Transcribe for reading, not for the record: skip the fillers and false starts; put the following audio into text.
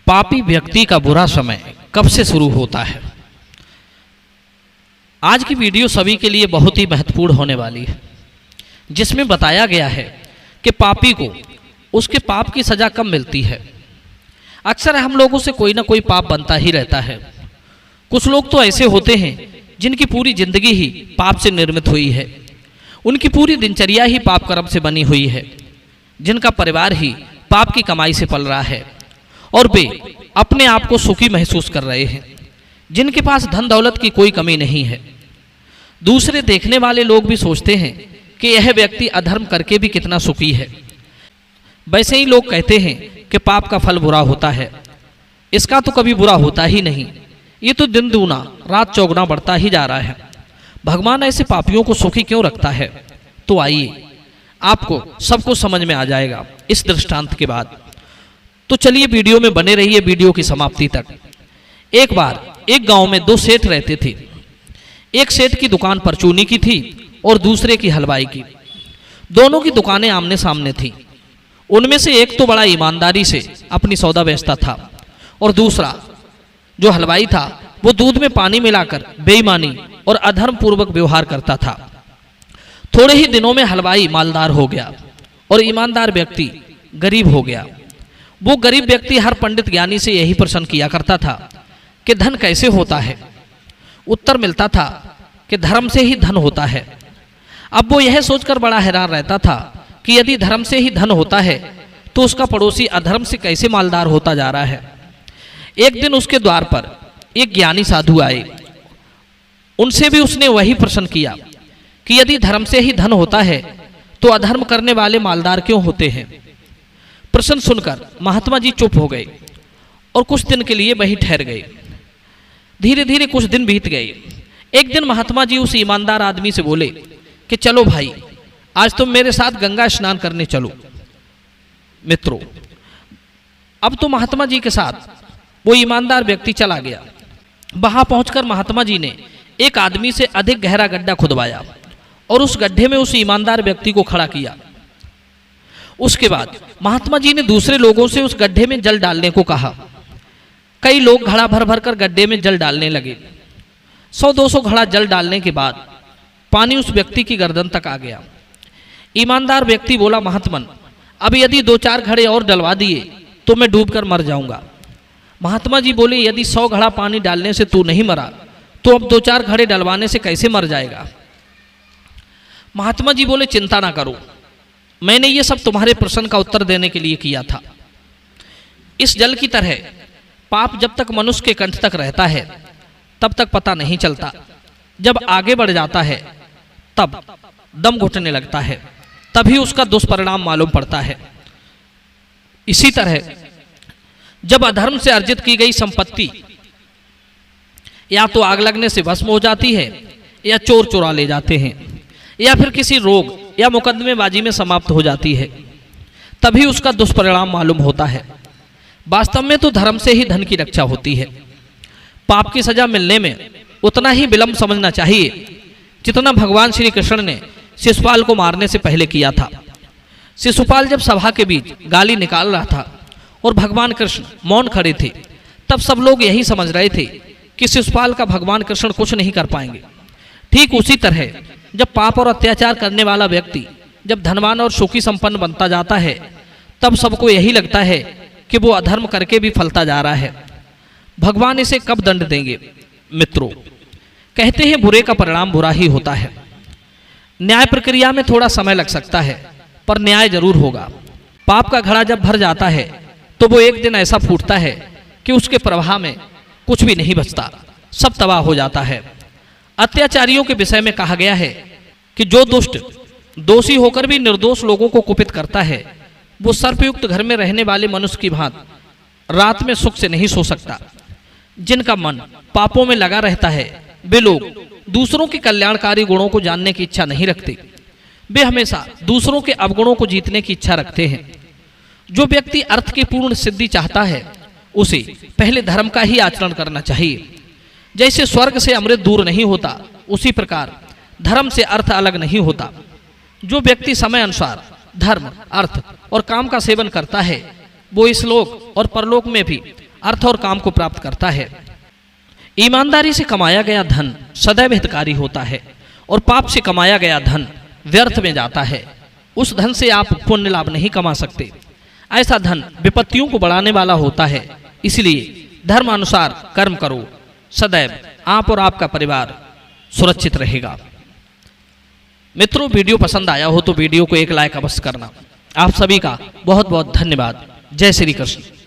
पापी व्यक्ति का बुरा समय कब से शुरू होता है। आज की वीडियो सभी के लिए बहुत ही महत्वपूर्ण होने वाली है, जिसमें बताया गया है कि पापी को उसके पाप की सजा कब मिलती है। अक्सर हम लोगों से कोई ना कोई पाप बनता ही रहता है। कुछ लोग तो ऐसे होते हैं जिनकी पूरी जिंदगी ही पाप से निर्मित हुई है, उनकी पूरी दिनचर्या ही पाप कर्म से बनी हुई है, जिनका परिवार ही पाप की कमाई से पल रहा है और वे अपने आप को सुखी महसूस कर रहे हैं, जिनके पास धन दौलत की कोई कमी नहीं है। दूसरे देखने वाले लोग भी सोचते हैं कि यह व्यक्ति अधर्म करके भी कितना सुखी है। वैसे ही लोग कहते हैं कि पाप का फल बुरा होता है, इसका तो कभी बुरा होता ही नहीं, ये तो दिन दूना रात चौगुना बढ़ता ही जा रहा है। भगवान ऐसे पापियों को सुखी क्यों रखता है? तो आइए आपको सब कुछ समझ में आ जाएगा इस दृष्टांत के बाद। तो चलिए वीडियो में बने रहिए वीडियो की समाप्ति तक। एक बार एक गांव में दो सेठ रहते थे। एक सेठ की दुकान परचूनी की थी और दूसरे की हलवाई की। दोनों की दुकानें आमने सामने थी। उनमें से एक तो बड़ा ईमानदारी से अपनी सौदा बेचता था और दूसरा जो हलवाई था वो दूध में पानी मिलाकर बेईमानी और अधर्म पूर्वक व्यवहार करता था। थोड़े ही दिनों में हलवाई मालदार हो गया और ईमानदार व्यक्ति गरीब हो गया। वो गरीब व्यक्ति हर पंडित ज्ञानी से यही प्रश्न किया करता था कि धन कैसे होता है। उत्तर मिलता था कि धर्म से ही धन होता है। अब वो यह सोचकर बड़ा हैरान रहता था कि यदि धर्म से ही धन होता है तो उसका पड़ोसी अधर्म से कैसे मालदार होता जा रहा है। एक दिन उसके द्वार पर एक ज्ञानी साधु आए। उनसे भी उसने वही प्रश्न किया कि यदि धर्म से ही धन होता है तो अधर्म करने वाले मालदार क्यों होते हैं। प्रश्न सुनकर महात्मा जी चुप हो गए और कुछ दिन के लिए वहीं ठहर गए। धीरे धीरे कुछ दिन बीत गए। एक दिन महात्मा जी उस ईमानदार आदमी से बोले कि चलो भाई, आज तुम मेरे साथ गंगा स्नान करने चलो। मित्रों, अब तो महात्मा जी के साथ वो ईमानदार व्यक्ति चला गया। वहां पहुंचकर महात्मा जी ने एक आदमी से अधिक गहरा गड्ढा खुदवाया और उस गड्ढे में उस ईमानदार व्यक्ति को खड़ा किया। उसके बाद महात्मा जी ने दूसरे लोगों से उस गड्ढे में जल डालने को कहा। कई लोग घड़ा भर भर कर गड्ढे में जल डालने लगे। 100-200 घड़ा जल डालने के बाद पानी उस व्यक्ति की गर्दन तक आ गया। ईमानदार व्यक्ति बोला, महात्मन, अब यदि 2-4 घड़े और डलवा दिए तो मैं डूबकर मर जाऊंगा। महात्मा जी बोले, यदि 100 घड़ा पानी डालने से तू नहीं मरा तो अब 2-4 घड़े डलवाने से कैसे मर जाएगा। महात्मा जी बोले, चिंता ना करो, मैंने ये सब तुम्हारे प्रश्न का उत्तर देने के लिए किया था। इस जल की तरह पाप जब तक मनुष्य के कंठ तक रहता है तब तक पता नहीं चलता। जब आगे बढ़ जाता है तब दम घुटने लगता है, तभी उसका दुष्परिणाम मालूम पड़ता है। इसी तरह जब अधर्म से अर्जित की गई संपत्ति या तो आग लगने से भस्म हो जाती है, या चोर चुरा ले जाते हैं, या फिर किसी रोग या मुकदमेबाजी में समाप्त हो जाती है, तभी उसका दुष्परिणाम मालूम होता है। वास्तव में तो धर्म से ही धन की रक्षा होती है। पाप की सजा मिलने में उतना ही विलंब समझना चाहिए जितना भगवान श्री कृष्ण ने शिशुपाल को मारने से पहले किया था। शिशुपाल जब सभा के बीच गाली निकाल रहा था और भगवान कृष्ण मौन खड़े थे, तब सब लोग यही समझ रहे थे कि शिशुपाल का भगवान कृष्ण कुछ नहीं कर पाएंगे। ठीक उसी तरह जब पाप और अत्याचार करने वाला व्यक्ति जब धनवान और सुखी संपन्न बनता जाता है, तब सबको यही लगता है कि वो अधर्म करके भी फलता जा रहा है। भगवान इसे कब दंड देंगे। मित्रों, कहते हैं बुरे का परिणाम बुरा ही होता है। न्याय प्रक्रिया में थोड़ा समय लग सकता है, पर न्याय जरूर होगा। पाप का घड़ा जब भर जाता है तो वो एक दिन ऐसा फूटता है कि उसके प्रवाह में कुछ भी नहीं बचता, सब तबाह हो जाता है। अत्याचारियों के विषय में कहा गया है कि जो दुष्ट दोषी होकर भी निर्दोष लोगों को कुपित करता है, वो सर्पयुक्त घर में रहने वाले मनुष्य की भांति रात में सुख से नहीं सो सकता। जिनका मन पापों में लगा रहता है वे लोग दूसरों के कल्याणकारी गुणों को जानने की इच्छा नहीं रखते। वे हमेशा दूसरों के अवगुणों को जीतने की इच्छा रखते हैं। जो व्यक्ति अर्थ की पूर्ण सिद्धि चाहता है उसे पहले धर्म का ही आचरण करना चाहिए। जैसे स्वर्ग से अमृत दूर नहीं होता, उसी प्रकार धर्म से अर्थ अलग नहीं होता। जो व्यक्ति समय अनुसार धर्म, अर्थ और काम का सेवन करता है वो इस लोक और परलोक में भी अर्थ और काम को प्राप्त करता है। ईमानदारी से कमाया गया धन सदैव हितकारी होता है और पाप से कमाया गया धन व्यर्थ में जाता है। उस धन से आप पुण्य लाभ नहीं कमा सकते। ऐसा धन विपत्तियों को बढ़ाने वाला होता है। इसलिए धर्मानुसार कर्म करो, सदैव आप और आपका परिवार सुरक्षित रहेगा। मित्रों, वीडियो पसंद आया हो तो वीडियो को एक लाइक अवश्य करना। आप सभी का बहुत बहुत धन्यवाद। जय श्री कृष्ण।